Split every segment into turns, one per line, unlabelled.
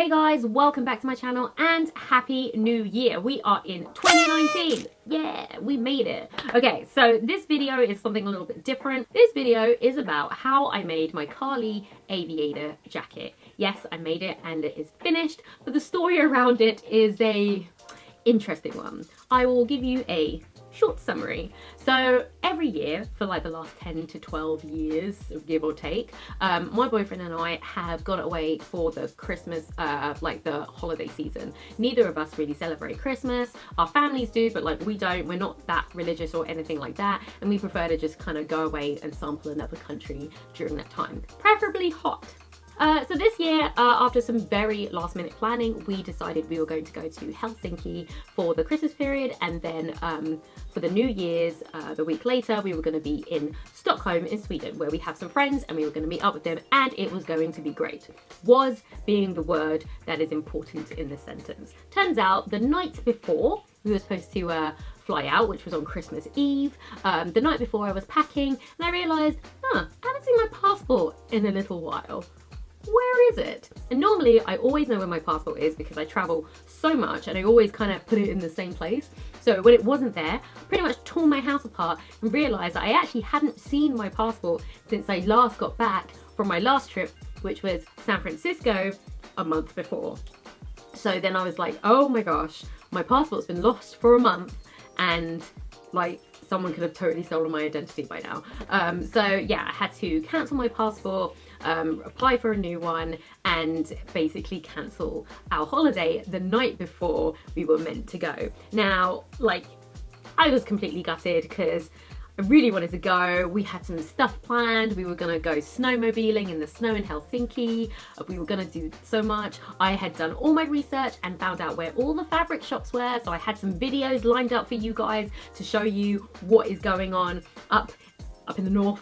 Hey guys, welcome back to my channel and happy new year. We are in 2019. Yeah, we made it. Okay, so this video is something a little bit different. This video is about how I made my Carly Aviator jacket. Yes, I made it and it is finished, but the story around it is a interesting one. I will give you a short summary. So every year for like the last 10 to 12 years, give or take, my boyfriend and I have gone away for the Christmas, like the holiday season. Neither of us really celebrate Christmas. Our families do, but like we don't. We're not that religious or anything like that, and we prefer to just kind of go away and sample another country during that time, preferably hot. So this year, after some very last minute planning, we decided we were going to go to Helsinki for the Christmas period, and then for the New Year's, the week later, we were going to be in Stockholm in Sweden, where we have some friends and we were going to meet up with them, and it was going to be great. Was being the word that is important in this sentence. Turns out the night before we were supposed to fly out, which was on Christmas Eve, the night before I was packing and I realised, I haven't seen my passport in a little while. Where is it? And normally I always know where my passport is because I travel so much and I always kind of put it in the same place. So when it wasn't there, I pretty much tore my house apart and realised that I actually hadn't seen my passport since I last got back from my last trip, which was San Francisco a month before. So then I was like, oh my gosh, my passport's been lost for a month and like someone could have totally stolen my identity by now. So yeah, I had to cancel my passport, apply for a new one, and basically cancel our holiday the night before we were meant to go. Now, like, I was completely gutted because I really wanted to go. We had some stuff planned. We were gonna go snowmobiling in the snow in Helsinki. We were gonna do so much. I had done all my research and found out where all the fabric shops were. So I had some videos lined up for you guys to show you what is going on up in the north.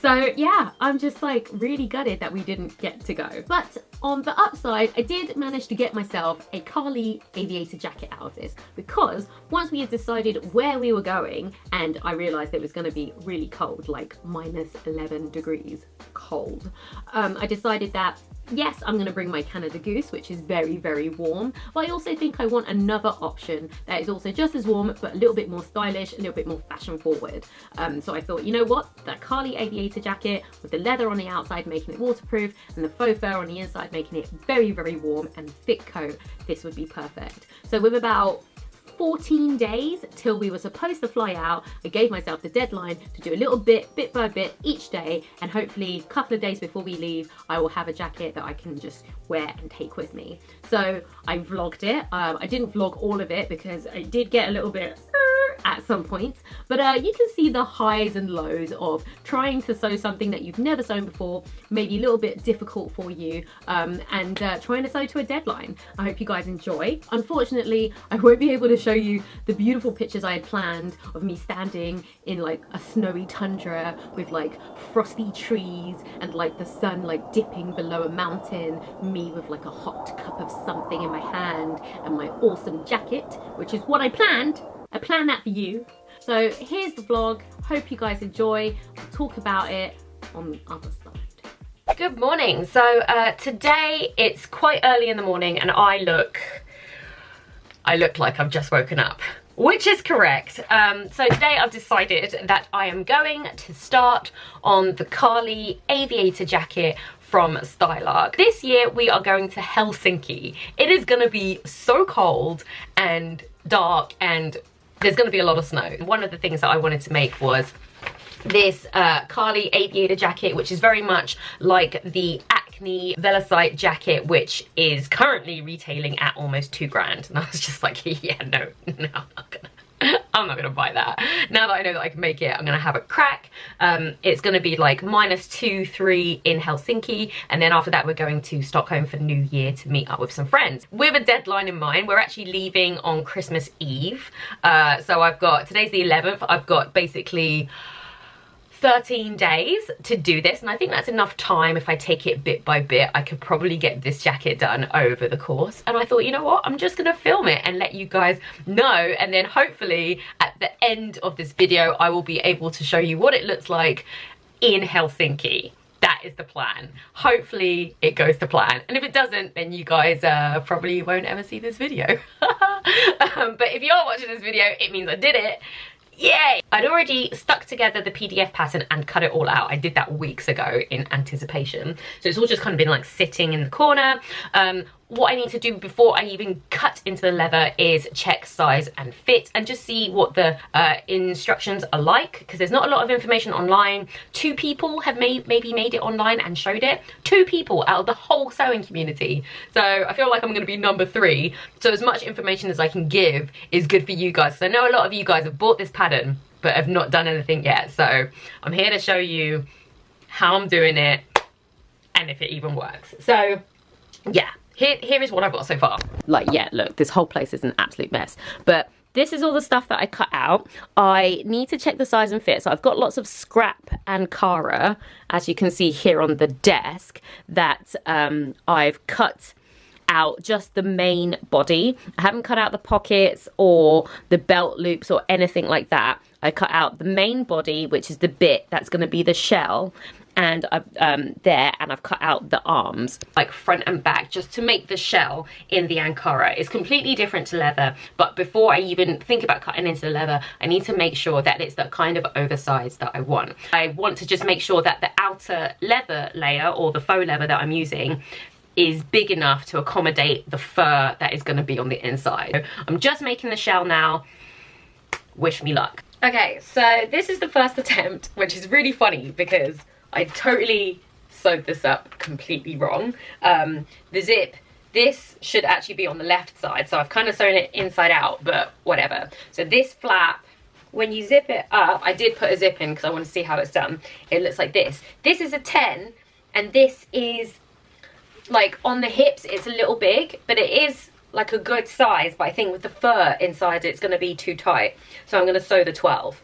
So yeah, I'm just like really gutted that we didn't get to go. But on the upside, I did manage to get myself a Carly Aviator jacket out of this, because once we had decided where we were going and I realized it was going to be really cold, like minus 11 degrees cold, I decided that yes, I'm going to bring my Canada Goose, which is very, very warm, but I also think I want another option that is also just as warm, but a little bit more stylish, a little bit more fashion forward. So I thought, you know what, that Carly Aviator jacket with the leather on the outside making it waterproof and the faux fur on the inside making it very, very warm and thick coat, this would be perfect. So with about 14 days till we were supposed to fly out, I gave myself the deadline to do a little bit by bit each day, and hopefully a couple of days before we leave I will have a jacket that I can just wear and take with me. So I vlogged it. I didn't vlog all of it because I did get a little bit at some points, but you can see the highs and lows of trying to sew something that you've never sewn before, maybe a little bit difficult for you, and trying to sew to a deadline. I hope you guys enjoy. Unfortunately, I won't be able to show you the beautiful pictures I had planned of me standing in like a snowy tundra with like frosty trees and like the sun like dipping below a mountain, me with like a hot cup of something in my hand and my awesome jacket, which is what I planned. I planned that for you. So here's the vlog. Hope you guys enjoy. We'll talk about it on the other side. Good morning. So today it's quite early in the morning and I look like I've just woken up, which is correct. So today I've decided that I am going to start on the Carly Aviator jacket from Stylark. This year we are going to Helsinki. It is gonna be so cold and dark and there's going to be a lot of snow. One of the things that I wanted to make was this Carly Aviator jacket, which is very much like the Acne Velocite jacket, which is currently retailing at almost $2,000. And I was just like, yeah, no, I'm not gonna buy that. Now that I know that I can make it, I'm gonna have a crack. It's gonna be like -2, 3 in Helsinki, and then after that we're going to Stockholm for New Year to meet up with some friends. With a deadline in mind, we're actually leaving on Christmas Eve. So I've got, today's the 11th, I've got basically 13 days to do this, and I think that's enough time. If I take it bit by bit, I could probably get this jacket done over the course. And I thought, you know what, I'm just gonna film it and let you guys know, and then hopefully at the end of this video I will be able to show you what it looks like in Helsinki. that is the plan. Hopefully it goes to plan, and if it doesn't, then you guys probably won't ever see this video. But if you're watching this video, it means I did it. Yay! I'd already stuck together the PDF pattern and cut it all out. I did that weeks ago in anticipation. So it's all just kind of been like sitting in the corner. What I need to do before I even cut into the leather is check size and fit and just see what the instructions are like, because there's not a lot of information online. 2 people have maybe made it online and showed it. 2 people out of the whole sewing community. So I feel like I'm going to be number 3. So as much information as I can give is good for you guys, because I know a lot of you guys have bought this pattern but have not done anything yet. So I'm here to show you how I'm doing it and if it even works. So yeah. Here is what I've got so far. Like, yeah, look, this whole place is an absolute mess. But this is all the stuff that I cut out. I need to check the size and fit. So I've got lots of scrap and Cara, as you can see here on the desk, that I've cut out just the main body. I haven't cut out the pockets or the belt loops or anything like that. I cut out the main body, which is the bit that's going to be the shell, and I've I've cut out the arms, like front and back, just to make the shell in the Ankara. It's completely different to leather, but before I even think about cutting into the leather, I need to make sure that it's the kind of oversize that I want. I want to just make sure that the outer leather layer, or the faux leather that I'm using, is big enough to accommodate the fur that is going to be on the inside. So I'm just making the shell now. Wish me luck. Okay, so this is the first attempt, which is really funny because I totally sewed this up completely wrong. The zip, this should actually be on the left side, so I've kind of sewn it inside out, but whatever. So this flap, when you zip it up, I did put a zip in because I want to see how it's done. It looks like this. This is a 10, and this is, like, on the hips, it's a little big, but it is like a good size, but I think with the fur inside it's going to be too tight, so I'm going to sew the 12.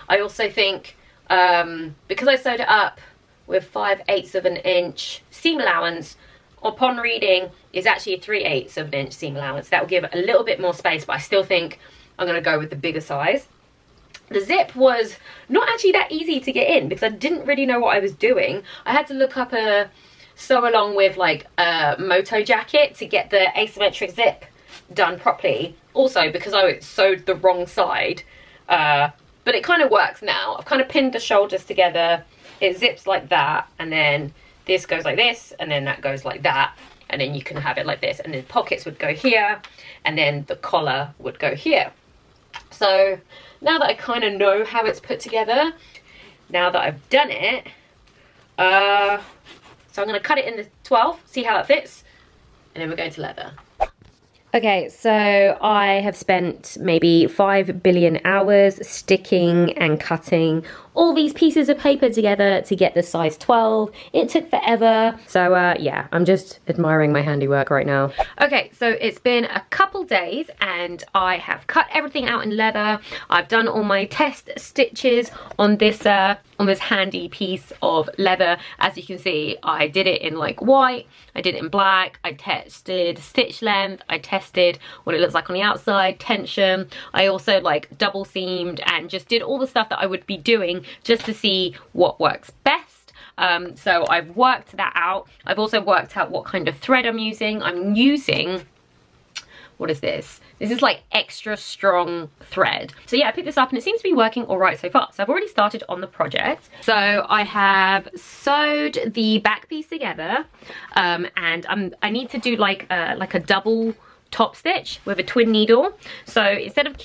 I also think, because I sewed it up with 5/8 of an inch seam allowance, upon reading is actually a 3/8 of an inch seam allowance. That will give a little bit more space, but I still think I'm going to go with the bigger size. The zip was not actually that easy to get in because I didn't really know what I was doing. I had to look up a sew along with like a moto jacket to get the asymmetric zip done properly. Also because I sewed the wrong side, but it kind of works now. I've kind of pinned the shoulders together. It zips like that, and then this goes like this, and then that goes like that, and then you can have it like this, and then pockets would go here, and then the collar would go here. So now that I kind of know how it's put together, now that I've done it, so I'm going to cut it in the 12, see how it fits, and then we're going to leather. Okay, so I have spent maybe 5 billion hours sticking and cutting all these pieces of paper together to get the size 12. It took forever. So yeah, I'm just admiring my handiwork right now. Okay, so it's been a couple days and I have cut everything out in leather. I've done all my test stitches on this handy piece of leather. As you can see, I did it in like white, I did it in black, I tested stitch length, I tested what it looks like on the outside, tension. I also like double seamed and just did all the stuff that I would be doing just to see what works best. So I've worked that out. I've also worked out what kind of thread I'm using. I'm using, what is this? This is like extra strong thread. So yeah, I picked this up and it seems to be working all right so far. So I've already started on the project. So I have sewed the back piece together, and I need to do like a double top stitch with a twin needle. So instead of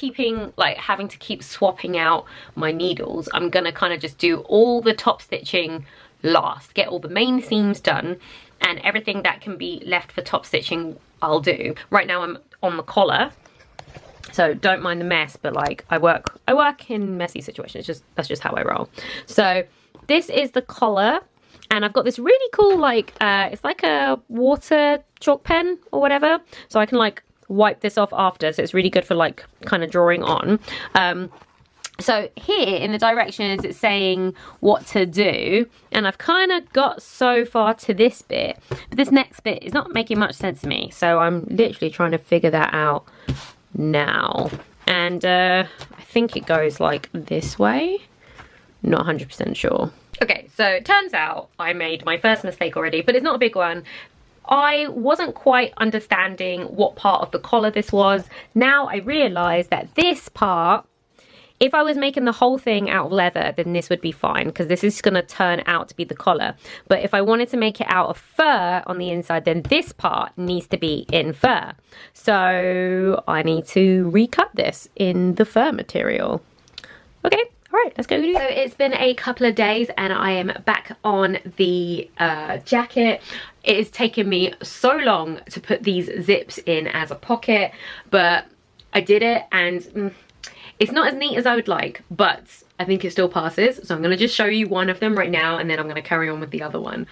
having to keep swapping out my needles, I'm gonna kind of just do all the top stitching last, get all the main seams done, and everything that can be left for top stitching I'll do. Right now I'm on the collar, so don't mind the mess, but like I work in messy situations. That's just how I roll. So this is the collar, and I've got this really cool it's like a water chalk pen or whatever, so I can like wipe this off after, so it's really good for like kind of drawing on. So here in the directions it's saying what to do, and I've kind of got so far to this bit, but this next bit is not making much sense to me, so I'm literally trying to figure that out now. And I think it goes like this way, not 100% sure. Okay, so it turns out I made my first mistake already, but it's not a big one. I wasn't quite understanding what part of the collar this was. Now I realise that this part, if I was making the whole thing out of leather, then this would be fine, because this is going to turn out to be the collar. But if I wanted to make it out of fur on the inside, then this part needs to be in fur. So I need to recut this in the fur material. Okay. All right, let's go. So it's been a couple of days and I am back on the jacket. It has taken me so long to put these zips in as a pocket, but I did it, and it's not as neat as I would like, but I think it still passes. So I'm gonna just show you one of them right now, and then I'm gonna carry on with the other one.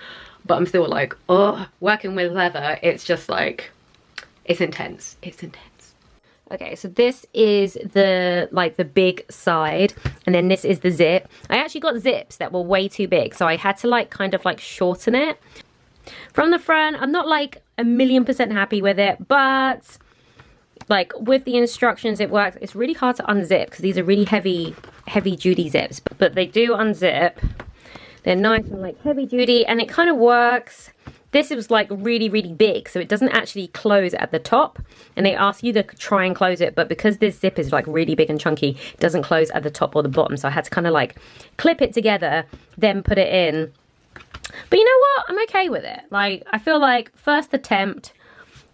But I'm still like, oh, working with leather, it's just like, it's intense. It's intense. Okay, so this is the, like, the big side, and then this is the zip. I actually got zips that were way too big, so I had to, like, kind of, like, shorten it. From the front, I'm not, like, 1,000,000% happy with it, but, like, with the instructions, it works. It's really hard to unzip, because these are really heavy duty zips, but they do unzip. They're nice and, like, heavy duty, and it kind of works. This was like really big, so it doesn't actually close at the top, and they ask you to try and close it, but because this zip is like really big and chunky, it doesn't close at the top or the bottom, so I had to kind of like clip it together, then put it in. But you know what, I'm okay with it. Like, I feel like first attempt,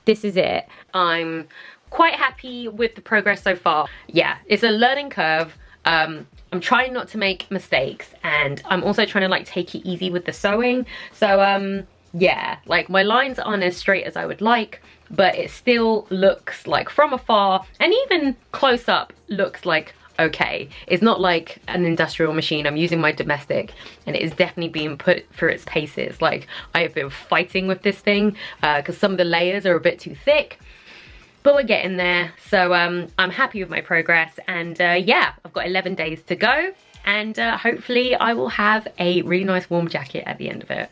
this is it. I'm quite happy with the progress so far. Yeah, it's a learning curve. I'm trying not to make mistakes, and I'm also trying to like take it easy with the sewing. So yeah, like my lines aren't as straight as I would like, but it still looks like from afar, and even close up looks like okay. It's not like an industrial machine. I'm using my domestic, and it is definitely being put through its paces. Like, I have been fighting with this thing because some of the layers are a bit too thick, but we're getting there. So I'm happy with my progress, and yeah, I've got 11 days to go, and hopefully I will have a really nice warm jacket at the end of it.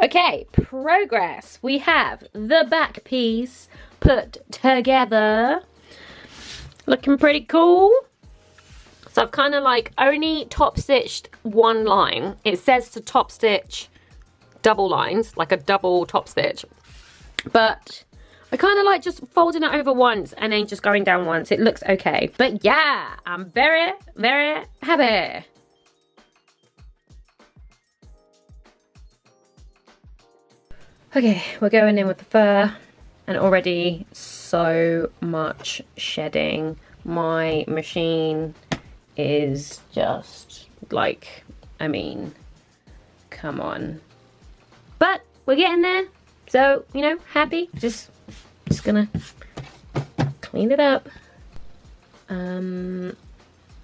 Okay, progress. We have the back piece put together. Looking pretty cool. So I've kind of like only top stitched one line. It says to top stitch double lines, like a double top stitch. But I kind of like just folding it over once and then just going down once. It looks okay. But yeah, I'm very happy. Okay, we're going in with the fur, and already so much shedding. My machine is just like, I mean, come on. But we're getting there, so, you know, happy. Just gonna clean it up.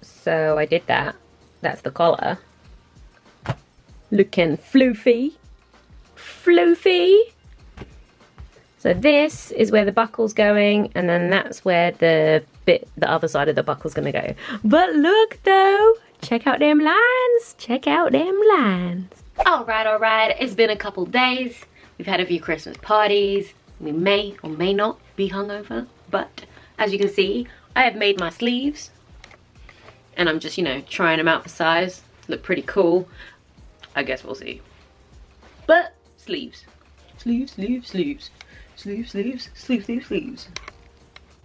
So I did that. That's the collar. Looking floofy. So this is where the buckle's going, and then that's where the other side of the buckle's gonna go. But look though, check out them lines. Check out them lines. All right. It's been a couple days. We've had a few Christmas parties. We may or may not be hungover, but as you can see, I have made my sleeves, and I'm just, you know, trying them out for size. Look pretty cool. I guess we'll see. But sleeves. Sleeves.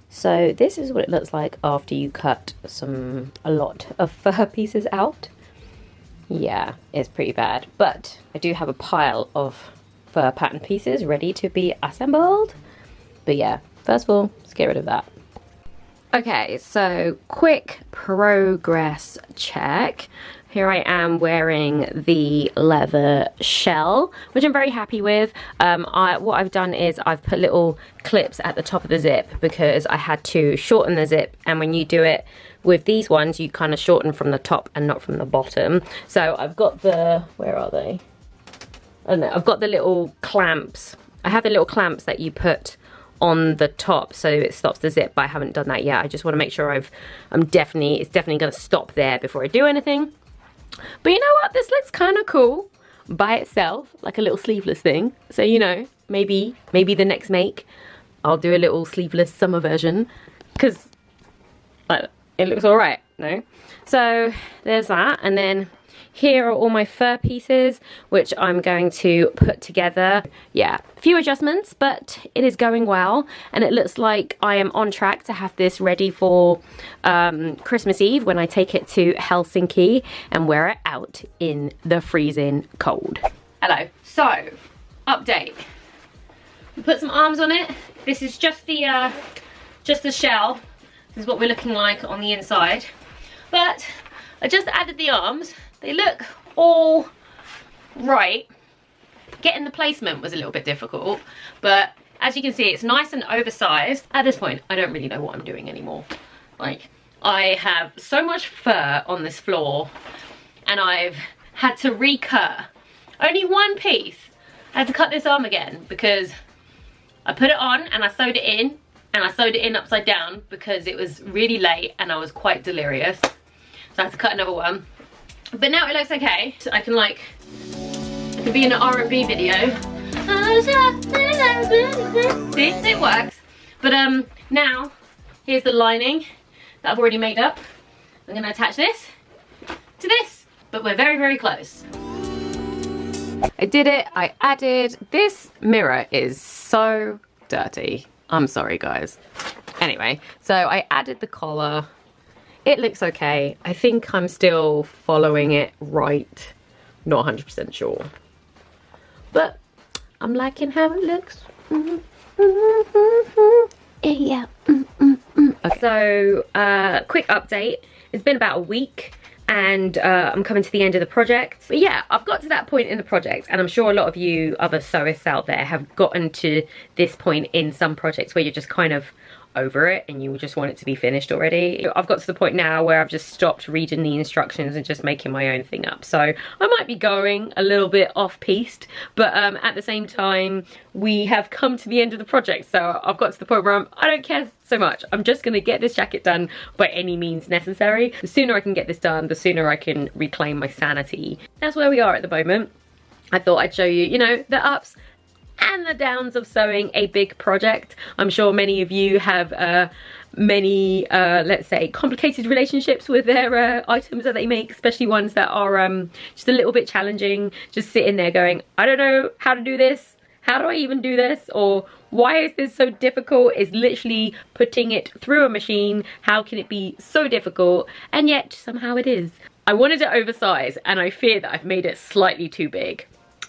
So this is what it looks like after you cut a lot of fur pieces out. Yeah, it's pretty bad, but I do have a pile of fur pattern pieces ready to be assembled. But yeah, first of all, let's get rid of that. Okay, so quick progress check. Here I am wearing the leather shell, which I'm very happy with. What I've done is I've put little clips at the top of the zip because I had to shorten the zip, and when you do it with these ones, you kind of shorten from the top and not from the bottom. So I've got the, where are they? I don't know, I've got the little clamps. I have the little clamps that you put on the top so it stops the zip, but I haven't done that yet. I just want to make sure it's definitely going to stop there before I do anything. But you know what, this looks kind of cool by itself, like a little sleeveless thing. So, you know, maybe the next make I'll do a little sleeveless summer version, because Like, it looks all right, no? So there's that, and then here are all my fur pieces, which I'm going to put together. Yeah, a few adjustments, but it is going well, and it looks like I am on track to have this ready for Christmas Eve when I take it to Helsinki and wear it out in the freezing cold. Hello. So, update. We put some arms on it. This is just the shell. This is what we're looking like on the inside. But I just added the arms. They look all right. Getting the placement was a little bit difficult, but as you can see, it's nice and oversized. At this point, I don't really know what I'm doing anymore. Like, I have so much fur on this floor, and I've had to recut only one piece. I had to cut this arm again because I put it on and I sewed it in, and I sewed it in upside down because it was really late and I was quite delirious. So I had to cut another one. But now it looks okay. So I can be in an R&B video. See, it works. But now, here's the lining that I've already made up. I'm gonna attach this to this, but we're very, very close. I did it, I added, this mirror is so dirty. I'm sorry guys. Anyway, so I added the collar. It looks okay. I think I'm still following it right. Not 100% sure. But I'm liking how it looks. Yeah. Okay. So, quick update. It's been about a week and I'm coming to the end of the project. But yeah, I've got to that point in the project, and I'm sure a lot of you other sewists out there have gotten to this point in some projects where you're just kind of over it and you just want it to be finished already. I've got to the point now where I've just stopped reading the instructions and just making my own thing up. So I might be going a little bit off-piste, but at the same time, we have come to the end of the project. So I've got to the point where I don't care so much. I'm just gonna get this jacket done by any means necessary. The sooner I can get this done, the sooner I can reclaim my sanity. That's where we are at the moment. I thought I'd show you, you know, the ups and the downs of sewing a big project. I'm sure many of you have many, let's say, complicated relationships with their items that they make, especially ones that are just a little bit challenging, just sitting there going, I don't know how to do this. How do I even do this? Or why is this so difficult? It's literally putting it through a machine. How can it be so difficult? And yet somehow it is. I wanted it oversized, and I fear that I've made it slightly too big.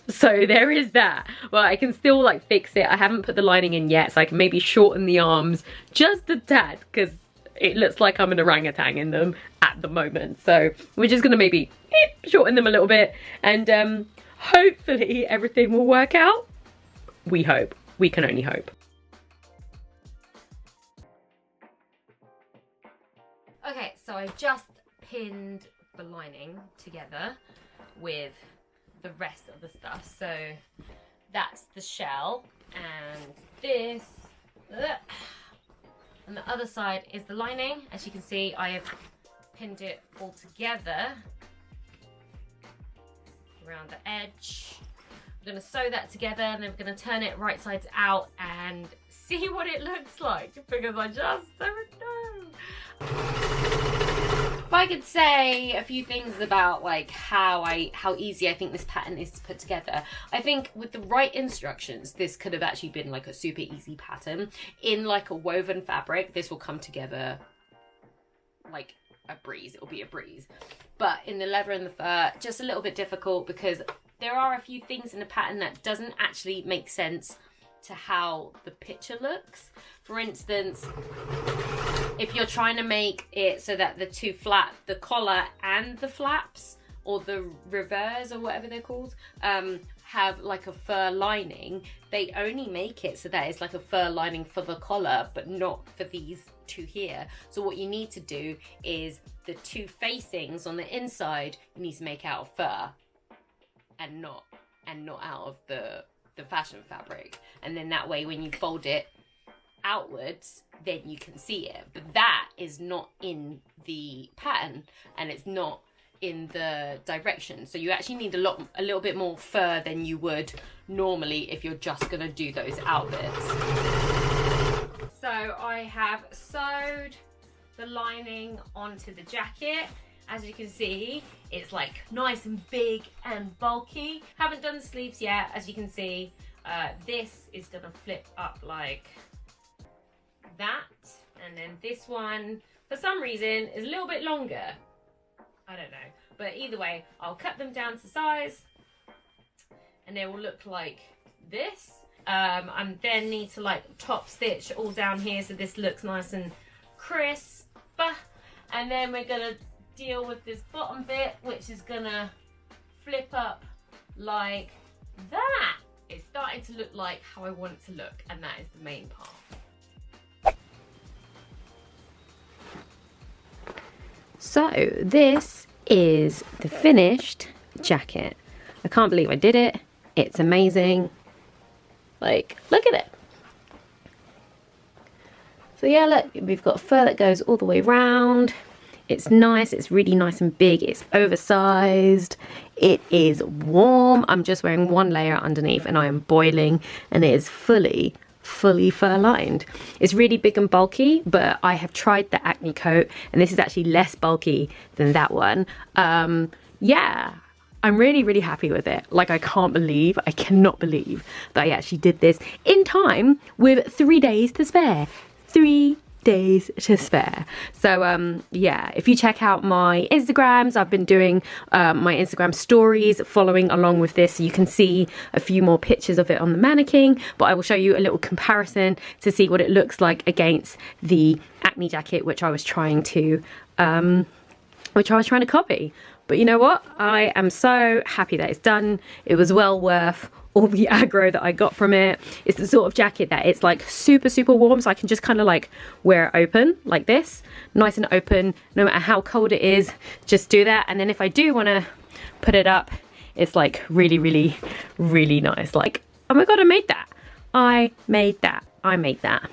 So there is that. Well, I can still like fix it. I haven't put the lining in yet, so I can maybe shorten the arms just a tad, because it looks like I'm an orangutan in them at the moment. So we're just gonna maybe shorten them a little bit, and hopefully everything will work out. We hope. We can only hope. Okay, so I just pinned the lining together with the rest of the stuff. So that's the shell, and this, and the other side is the lining. As you can see, I have pinned it all together around the edge. I'm gonna sew that together, and then I'm gonna turn it right sides out and see what it looks like, because I just don't know. If I could say a few things about like how easy I think this pattern is to put together, I think with the right instructions, this could have actually been like a super easy pattern. In like a woven fabric, this will come together like a breeze. It'll be a breeze. But in the leather and the fur, just a little bit difficult, because there are a few things in the pattern that doesn't actually make sense to how the picture looks. For instance, if you're trying to make it so that the collar and the flaps, or the revers or whatever they're called, have like a fur lining, they only make it so that it's like a fur lining for the collar, but not for these two here. So what you need to do is the two facings on the inside, you need to make out of fur and not out of the fashion fabric. And then that way when you fold it outwards, then you can see it. But that is not in the pattern, and it's not in the direction. So you actually need a little bit more fur than you would normally if you're just gonna do those outfits. So I have sewed the lining onto the jacket. As you can see, it's like nice and big and bulky. Haven't done the sleeves yet. As you can see, this is gonna flip up like that. And then this one, for some reason, is a little bit longer. I don't know. But either way, I'll cut them down to size and they will look like this. I then need to like top stitch all down here so this looks nice and crisp. And then we're gonna deal with this bottom bit, which is gonna flip up like that. It's starting to look like how I want it to look, and that is the main part. So this is the finished jacket. I can't believe I did it. It's amazing. Like, look at it. So yeah, look, we've got fur that goes all the way around. It's nice, it's really nice and big, it's oversized, it is warm. I'm just wearing one layer underneath and I am boiling, and it is fully fur lined. It's really big and bulky, but I have tried the acne coat and this is actually less bulky than that one. Yeah, I'm really happy with it. Like, I cannot believe that I actually did this in time with 3 days to spare. 3 days to spare. So yeah, if you check out my Instagrams, I've been doing my Instagram stories following along with this, so you can see a few more pictures of it on the mannequin, but I will show you a little comparison to see what it looks like against the acne jacket, which I was trying to copy. But you know what, I am so happy that it's done. It was well worth all the aggro that I got from it. It's the sort of jacket that it's like super warm, so I can just kind of like wear it open like this, nice and open, no matter how cold it is, just do that. And then if I do want to put it up, it's like really nice. Like, oh my god, I made that. I made that.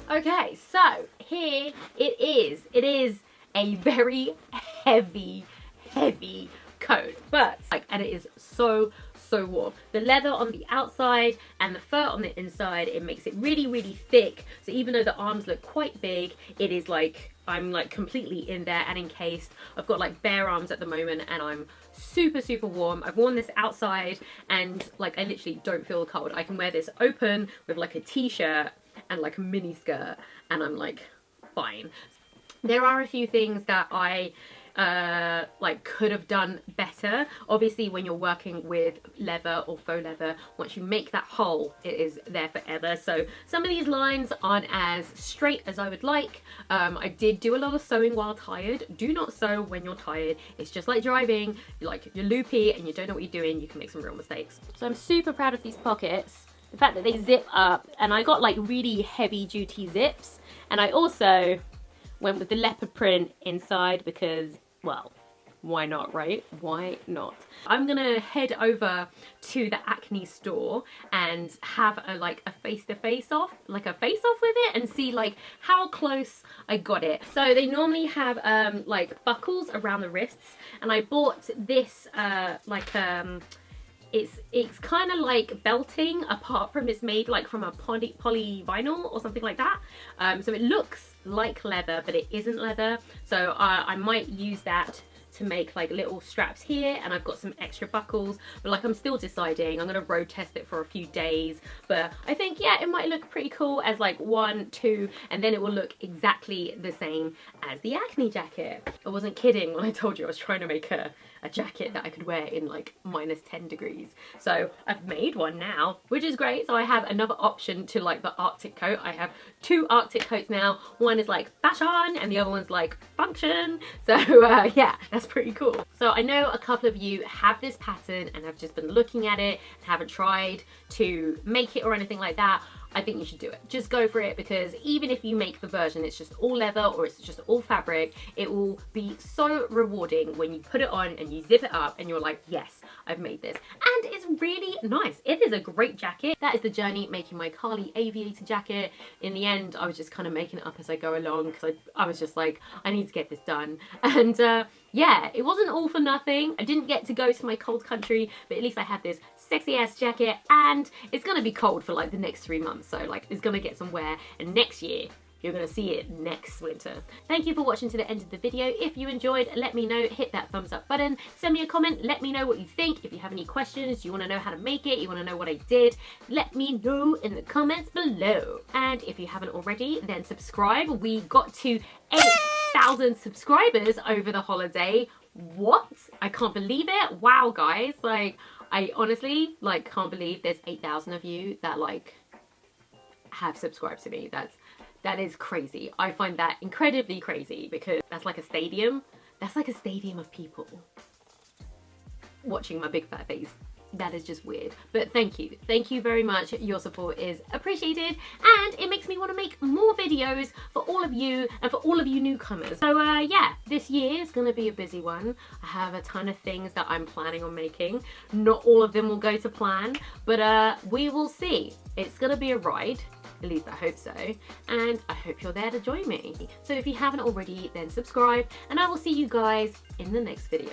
Okay, so here it is. It is a very heavy coat, but like, and it is so warm. The leather on the outside and the fur on the inside, it makes it really thick. So even though the arms look quite big, it is like, I'm like completely in there and encased. I've got like bare arms at the moment and I'm super warm. I've worn this outside and like I literally don't feel the cold. I can wear this open with like a t-shirt and like a mini skirt and I'm like fine. There are a few things that I like could have done better. Obviously when you're working with leather or faux leather, once you make that hole, it is there forever. So some of these lines aren't as straight as I would like. I did do a lot of sewing while tired. Do not sew when you're tired. It's just like driving. You're loopy and you don't know what you're doing, you can make some real mistakes. So I'm super proud of these pockets. The fact that they zip up, and I got like really heavy duty zips, and I also went with the leopard print inside because, well, why not, right? Why not? I'm gonna head over to the Acne store and have a face-to-face off, like a face-off with it, and see like how close I got it. So they normally have like buckles around the wrists, and I bought this it's kind of like belting, apart from it's made like from a poly vinyl or something like that. So it looks like leather, but it isn't leather. So I might use that to make like little straps here, and I've got some extra buckles, but like I'm still deciding. I'm gonna road test it for a few days, but I think, yeah, it might look pretty cool as like 1, 2, and then it will look exactly the same as the Acne jacket. I wasn't kidding when I told you I was trying to make a a jacket that I could wear in like -10 degrees. So I've made one now, which is great. So I have another option to like the Arctic coat. I have 2 Arctic coats now. One is like fashion and the other one's like function. So yeah, that's pretty cool. So I know a couple of you have this pattern and have just been looking at it and haven't tried to make it or anything like that. I think you should do it. Just go for it, because even if you make the version it's just all leather or it's just all fabric, it will be so rewarding when you put it on and you zip it up and you're like, yes, I've made this. And it's really nice. It is a great jacket. That is the journey making my Carly Aviator jacket. In the end, I was just kind of making it up as I go along, because I was just like, I need to get this done. And yeah, it wasn't all for nothing. I didn't get to go to my cold country, but at least I had this sexy ass jacket, and it's gonna be cold for like the next 3 months, so like it's gonna get some wear, and next year you're gonna see it next winter. Thank you for watching to the end of the video. If you enjoyed, let me know, hit that thumbs up button, send me a comment, let me know what you think. If you have any questions, you want to know how to make it, you want to know what I did, let me know in the comments below. And if you haven't already, then subscribe. We got to 8,000 subscribers over the holiday. What? I can't believe it. Wow, guys, like I honestly like can't believe there's 8,000 of you that like have subscribed to me. That is crazy. I find that incredibly crazy, because that's like a stadium. That's like a stadium of people watching my big fat face. That is just weird. But thank you. Thank you very much. Your support is appreciated, and it makes me want to make more videos for all of you and for all of you newcomers. So yeah, this year is going to be a busy one. I have a ton of things that I'm planning on making. Not all of them will go to plan, but we will see. It's going to be a ride. At least I hope so, and I hope you're there to join me. So if you haven't already, then subscribe, and I will see you guys in the next video.